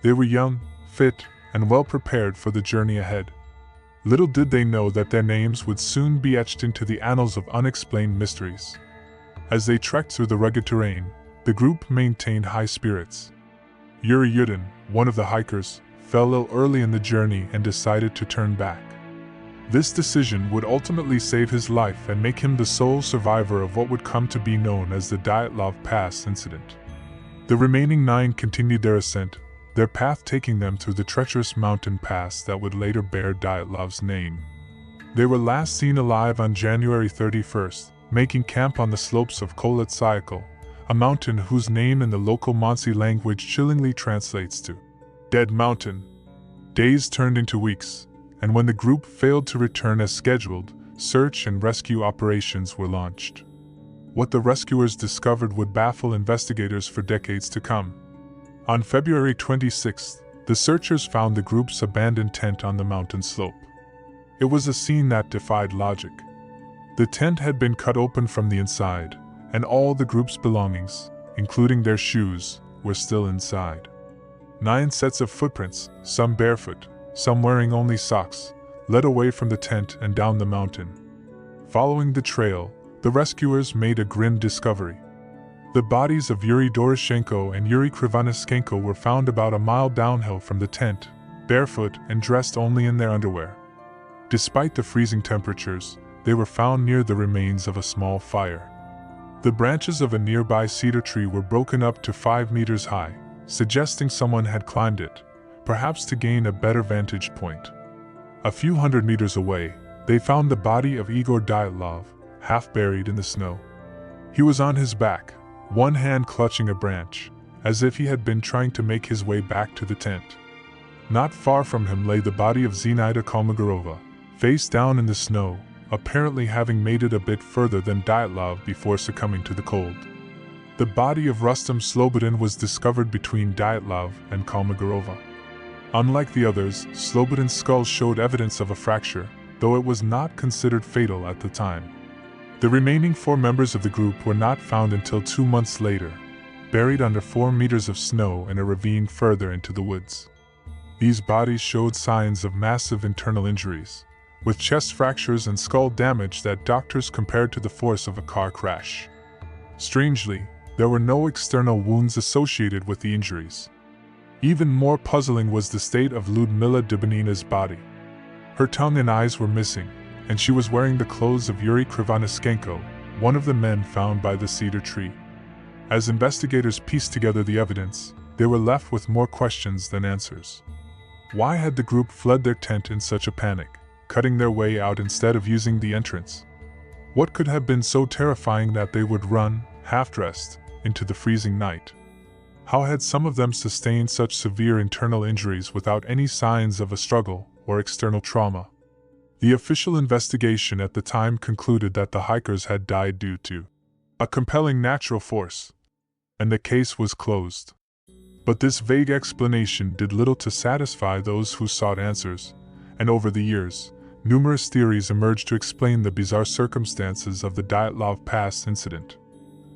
They were young, fit, and well prepared for the journey ahead. Little did they know that their names would soon be etched into the annals of unexplained mysteries. As they trekked through the rugged terrain, the group maintained high spirits. Yuri Yudin, one of the hikers, fell ill early in the journey and decided to turn back. This decision would ultimately save his life and make him the sole survivor of what would come to be known as the Dyatlov Pass incident. The remaining 9 continued their ascent, their path taking them through the treacherous mountain pass that would later bear Dyatlov's name. They were last seen alive on January 31st, making camp on the slopes of Koletsyakal, a mountain whose name in the local Mansi language chillingly translates to Dead Mountain. Days turned into weeks, and when the group failed to return as scheduled, search and rescue operations were launched. What the rescuers discovered would baffle investigators for decades to come. On February 26th, the searchers found the group's abandoned tent on the mountain slope. It was a scene that defied logic. The tent had been cut open from the inside, and all the group's belongings, including their shoes, were still inside. 9 sets of footprints, some barefoot, some wearing only socks, led away from the tent and down the mountain. Following the trail, the rescuers made a grim discovery. The bodies of Yuri Doroshenko and Yuri Krivonishenko were found about a mile downhill from the tent, barefoot and dressed only in their underwear. Despite the freezing temperatures, they were found near the remains of a small fire. The branches of a nearby cedar tree were broken up to 5 meters high, suggesting someone had climbed it, perhaps to gain a better vantage point. A few hundred meters away, they found the body of Igor Dyatlov, half buried in the snow. He was on his back, one hand clutching a branch, as if he had been trying to make his way back to the tent. Not far from him lay the body of Zinaida Kolmogorova, face down in the snow, apparently having made it a bit further than Dyatlov before succumbing to the cold. The body of Rustam Slobodin was discovered between Dyatlov and Kolmogorova. Unlike the others, Slobodin's skull showed evidence of a fracture, though it was not considered fatal at the time. The remaining 4 members of the group were not found until 2 months later, buried under 4 meters of snow in a ravine further into the woods. These bodies showed signs of massive internal injuries, with chest fractures and skull damage that doctors compared to the force of a car crash. Strangely, there were no external wounds associated with the injuries. Even more puzzling was the state of Lyudmila Dubinina's body. Her tongue and eyes were missing, and she was wearing the clothes of Yuri Krivonishenko, one of the men found by the cedar tree. As investigators pieced together the evidence, they were left with more questions than answers. Why had the group fled their tent in such a panic, cutting their way out instead of using the entrance? What could have been so terrifying that they would run, half-dressed, into the freezing night? How had some of them sustained such severe internal injuries without any signs of a struggle or external trauma? The official investigation at the time concluded that the hikers had died due to a compelling natural force, and the case was closed. But this vague explanation did little to satisfy those who sought answers, and over the years, numerous theories emerged to explain the bizarre circumstances of the Dyatlov Pass incident.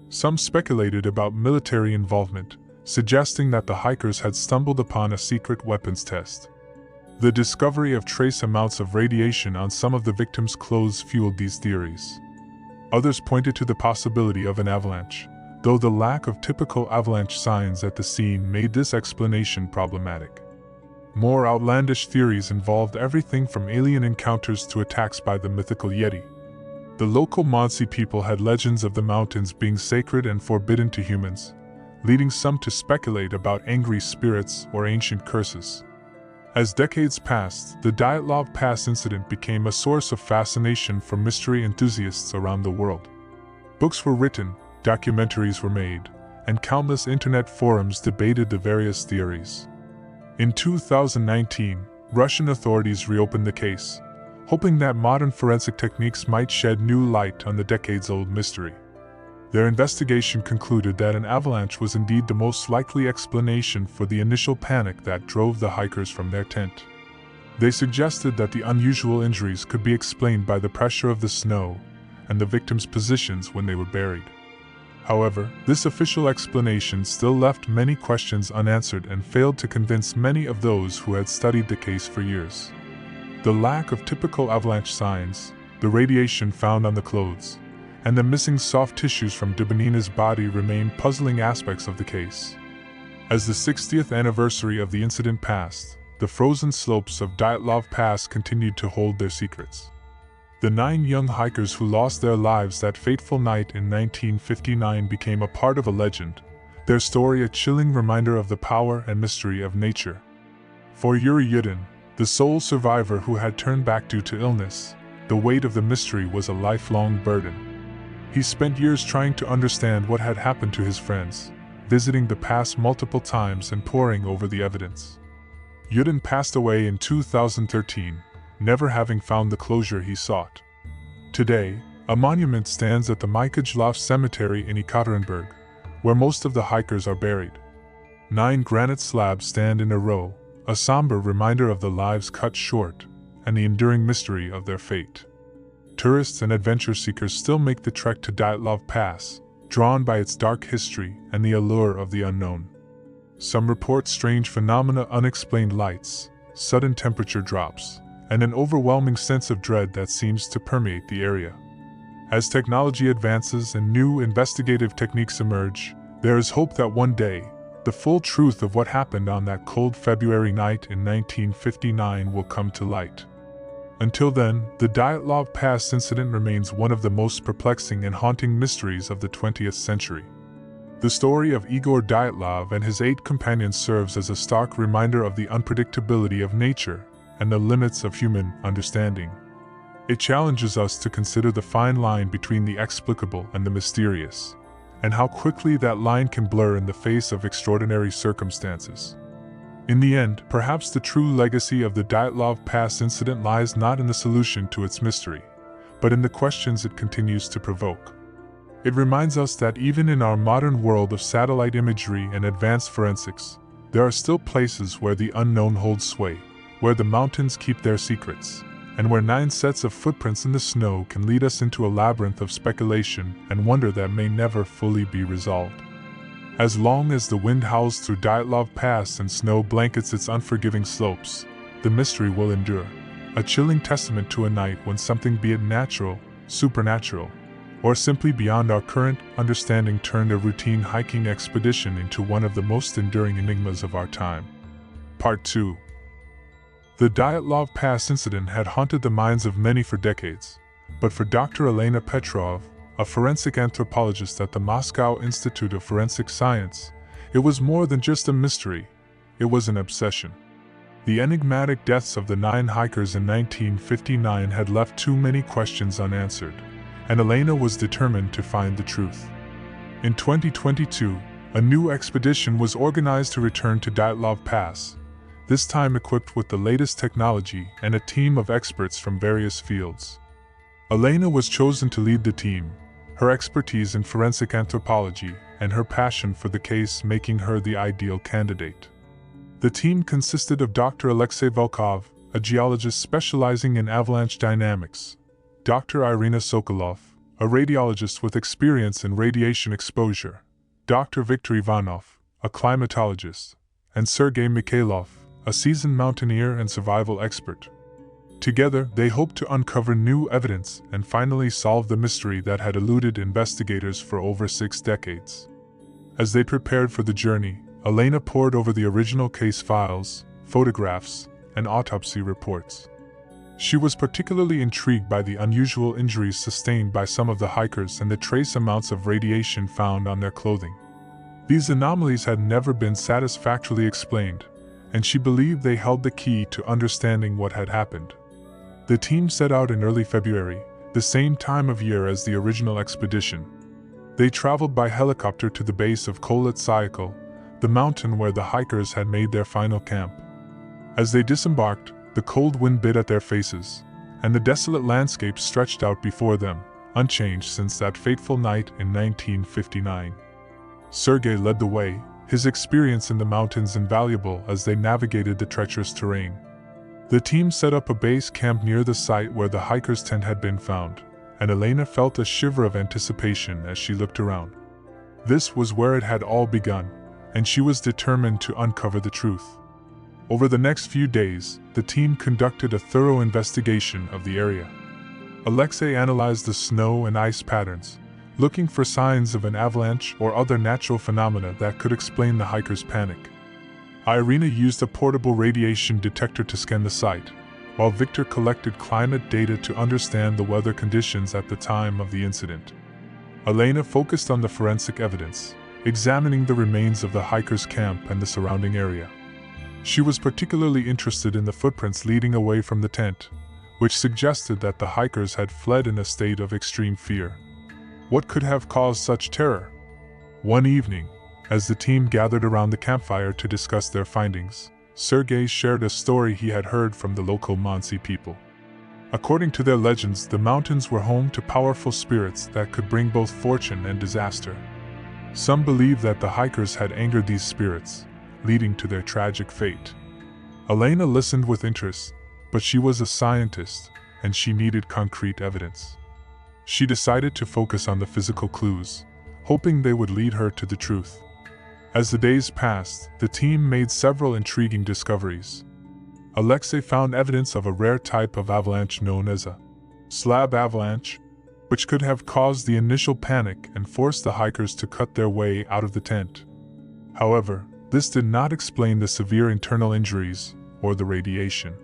Some speculated about military involvement, suggesting that the hikers had stumbled upon a secret weapons test. The discovery of trace amounts of radiation on some of the victims' clothes fueled these theories. Others pointed to the possibility of an avalanche, though the lack of typical avalanche signs at the scene made this explanation problematic. More outlandish theories involved everything from alien encounters to attacks by the mythical Yeti. The local Mansi people had legends of the mountains being sacred and forbidden to humans, leading some to speculate about angry spirits or ancient curses. As decades passed, the Dyatlov Pass incident became a source of fascination for mystery enthusiasts around the world. Books were written, documentaries were made, and countless internet forums debated the various theories. In 2019, Russian authorities reopened the case, hoping that modern forensic techniques might shed new light on the decades-old mystery. Their investigation concluded that an avalanche was indeed the most likely explanation for the initial panic that drove the hikers from their tent. They suggested that the unusual injuries could be explained by the pressure of the snow and the victims' positions when they were buried. However, this official explanation still left many questions unanswered and failed to convince many of those who had studied the case for years. The lack of typical avalanche signs, the radiation found on the clothes, and the missing soft tissues from Dubinina's body remain puzzling aspects of the case. As the 60th anniversary of the incident passed, the frozen slopes of Dyatlov Pass continued to hold their secrets. The 9 young hikers who lost their lives that fateful night in 1959 became a part of a legend, their story a chilling reminder of the power and mystery of nature. For Yuri Yudin, the sole survivor who had turned back due to illness, the weight of the mystery was a lifelong burden. He spent years trying to understand what had happened to his friends, visiting the pass multiple times and poring over the evidence. Yudin passed away in 2013, never having found the closure he sought. Today, a monument stands at the Mykolaiv Cemetery in Ekaterinburg, where most of the hikers are buried. 9 granite slabs stand in a row, a somber reminder of the lives cut short and the enduring mystery of their fate. Tourists and adventure seekers still make the trek to Dyatlov Pass, drawn by its dark history and the allure of the unknown. Some report strange phenomena, unexplained lights, sudden temperature drops, and an overwhelming sense of dread that seems to permeate the area. As technology advances and new investigative techniques emerge, there is hope that one day, the full truth of what happened on that cold February night in 1959 will come to light. Until then, the Dyatlov Pass incident remains one of the most perplexing and haunting mysteries of the 20th century. The story of Igor Dyatlov and his 8 companions serves as a stark reminder of the unpredictability of nature and the limits of human understanding. It challenges us to consider the fine line between the explicable and the mysterious, and how quickly that line can blur in the face of extraordinary circumstances. In the end, perhaps the true legacy of the Dyatlov Pass incident lies not in the solution to its mystery, but in the questions it continues to provoke. It reminds us that even in our modern world of satellite imagery and advanced forensics, there are still places where the unknown holds sway, where the mountains keep their secrets, and where 9 sets of footprints in the snow can lead us into a labyrinth of speculation and wonder that may never fully be resolved. As long as the wind howls through Dyatlov Pass and snow blankets its unforgiving slopes, the mystery will endure, a chilling testament to a night when something, be it natural, supernatural, or simply beyond our current understanding, turned a routine hiking expedition into one of the most enduring enigmas of our time. Part 2. The Dyatlov Pass incident had haunted the minds of many for decades, but for Dr. Elena Petrov, a forensic anthropologist at the Moscow Institute of Forensic Science, it was more than just a mystery, it was an obsession. The enigmatic deaths of the 9 hikers in 1959 had left too many questions unanswered, and Elena was determined to find the truth. In 2022, a new expedition was organized to return to Dyatlov Pass, this time equipped with the latest technology and a team of experts from various fields. Elena was chosen to lead the team, her expertise in forensic anthropology and her passion for the case making her the ideal candidate. The team consisted of Dr. Alexei Volkov, a geologist specializing in avalanche dynamics, Dr. Irina Sokolov, a radiologist with experience in radiation exposure, Dr. Viktor Ivanov, a climatologist, and Sergei Mikhailov, a seasoned mountaineer and survival expert. Together, they hoped to uncover new evidence and finally solve the mystery that had eluded investigators for over 6 decades. As they prepared for the journey, Elena pored over the original case files, photographs, and autopsy reports. She was particularly intrigued by the unusual injuries sustained by some of the hikers and the trace amounts of radiation found on their clothing. These anomalies had never been satisfactorily explained, and she believed they held the key to understanding what had happened. The team set out in early February, the same time of year as the original expedition. They traveled by helicopter to the base of Kholat Syakhl, the mountain where the hikers had made their final camp. As they disembarked, the cold wind bit at their faces, and the desolate landscape stretched out before them, unchanged since that fateful night in 1959. Sergei led the way, his experience in the mountains invaluable as they navigated the treacherous terrain. The team set up a base camp near the site where the hiker's tent had been found, and Elena felt a shiver of anticipation as she looked around. This was where it had all begun, and she was determined to uncover the truth. Over the next few days, the team conducted a thorough investigation of the area. Alexei analyzed the snow and ice patterns, looking for signs of an avalanche or other natural phenomena that could explain the hikers' panic. Irina used a portable radiation detector to scan the site, while Viktor collected climate data to understand the weather conditions at the time of the incident. Elena focused on the forensic evidence, examining the remains of the hikers' camp and the surrounding area. She was particularly interested in the footprints leading away from the tent, which suggested that the hikers had fled in a state of extreme fear. What could have caused such terror? One evening, as the team gathered around the campfire to discuss their findings, Sergei shared a story he had heard from the local Mansi people. According to their legends, the mountains were home to powerful spirits that could bring both fortune and disaster. Some believed that the hikers had angered these spirits, leading to their tragic fate. Elena listened with interest, but she was a scientist, and she needed concrete evidence. She decided to focus on the physical clues, hoping they would lead her to the truth. As the days passed, the team made several intriguing discoveries. Alexei found evidence of a rare type of avalanche known as a slab avalanche, which could have caused the initial panic and forced the hikers to cut their way out of the tent. However, this did not explain the severe internal injuries or the radiation.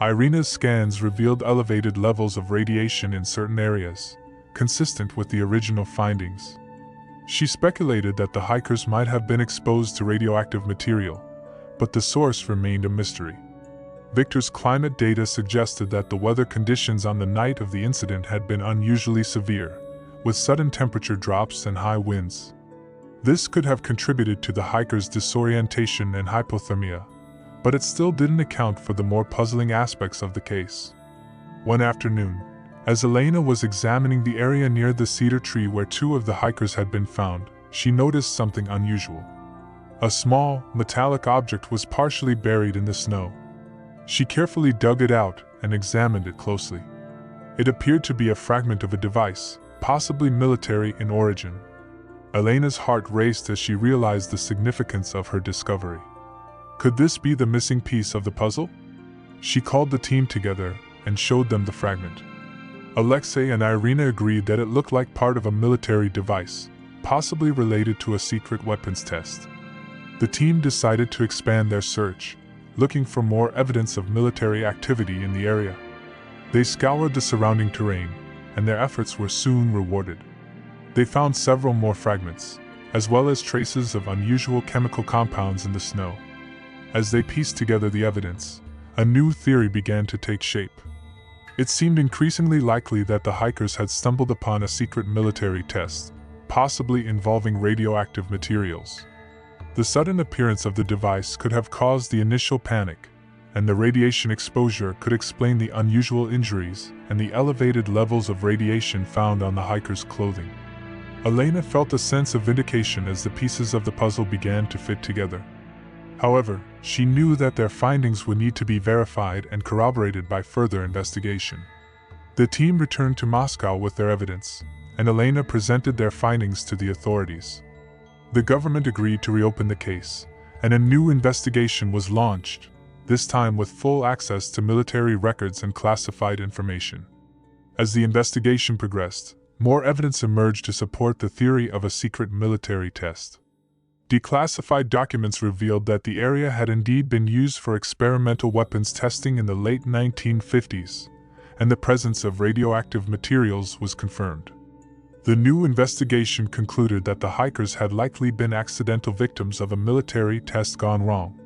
Irina's scans revealed elevated levels of radiation in certain areas, consistent with the original findings. She speculated that the hikers might have been exposed to radioactive material, but the source remained a mystery. Victor's climate data suggested that the weather conditions on the night of the incident had been unusually severe, with sudden temperature drops and high winds. This could have contributed to the hikers' disorientation and hypothermia, but it still didn't account for the more puzzling aspects of the case. One afternoon, as Elena was examining the area near the cedar tree where two of the hikers had been found, she noticed something unusual. A small, metallic object was partially buried in the snow. She carefully dug it out and examined it closely. It appeared to be a fragment of a device, possibly military in origin. Elena's heart raced as she realized the significance of her discovery. Could this be the missing piece of the puzzle? She called the team together and showed them the fragment. Alexei and Irina agreed that it looked like part of a military device, possibly related to a secret weapons test. The team decided to expand their search, looking for more evidence of military activity in the area. They scoured the surrounding terrain, and their efforts were soon rewarded. They found several more fragments, as well as traces of unusual chemical compounds in the snow. As they pieced together the evidence, a new theory began to take shape. It seemed increasingly likely that the hikers had stumbled upon a secret military test, possibly involving radioactive materials. The sudden appearance of the device could have caused the initial panic, and the radiation exposure could explain the unusual injuries and the elevated levels of radiation found on the hikers' clothing. Elena felt a sense of vindication as the pieces of the puzzle began to fit together. However, she knew that their findings would need to be verified and corroborated by further investigation. The team returned to Moscow with their evidence, and Elena presented their findings to the authorities. The government agreed to reopen the case, and a new investigation was launched, this time with full access to military records and classified information. As the investigation progressed, more evidence emerged to support the theory of a secret military test. Declassified documents revealed that the area had indeed been used for experimental weapons testing in the late 1950s, and the presence of radioactive materials was confirmed. The new investigation concluded that the hikers had likely been accidental victims of a military test gone wrong.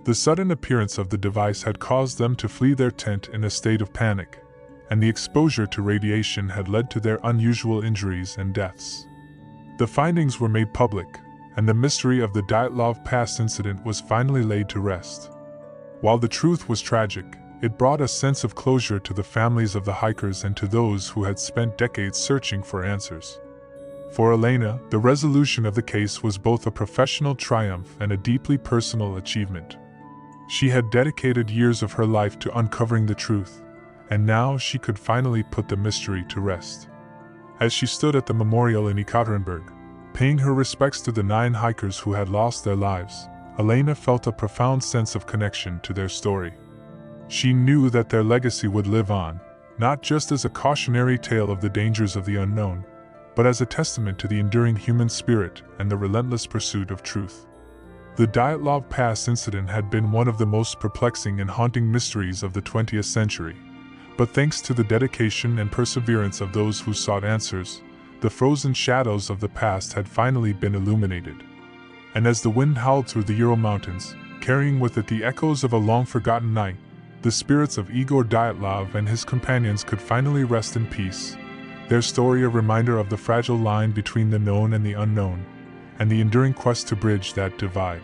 The sudden appearance of the device had caused them to flee their tent in a state of panic, and the exposure to radiation had led to their unusual injuries and deaths. The findings were made public, and the mystery of the Dyatlov Pass incident was finally laid to rest. While the truth was tragic, it brought a sense of closure to the families of the hikers and to those who had spent decades searching for answers. For Elena, the resolution of the case was both a professional triumph and a deeply personal achievement. She had dedicated years of her life to uncovering the truth, and now she could finally put the mystery to rest. As she stood at the memorial in Ekaterinburg, paying her respects to the 9 hikers who had lost their lives, Elena felt a profound sense of connection to their story. She knew that their legacy would live on, not just as a cautionary tale of the dangers of the unknown, but as a testament to the enduring human spirit and the relentless pursuit of truth. The Dyatlov Pass incident had been one of the most perplexing and haunting mysteries of the 20th century, but thanks to the dedication and perseverance of those who sought answers, the frozen shadows of the past had finally been illuminated. And as the wind howled through the Ural Mountains, carrying with it the echoes of a long-forgotten night, the spirits of Igor Dyatlov and his companions could finally rest in peace, their story a reminder of the fragile line between the known and the unknown, and the enduring quest to bridge that divide.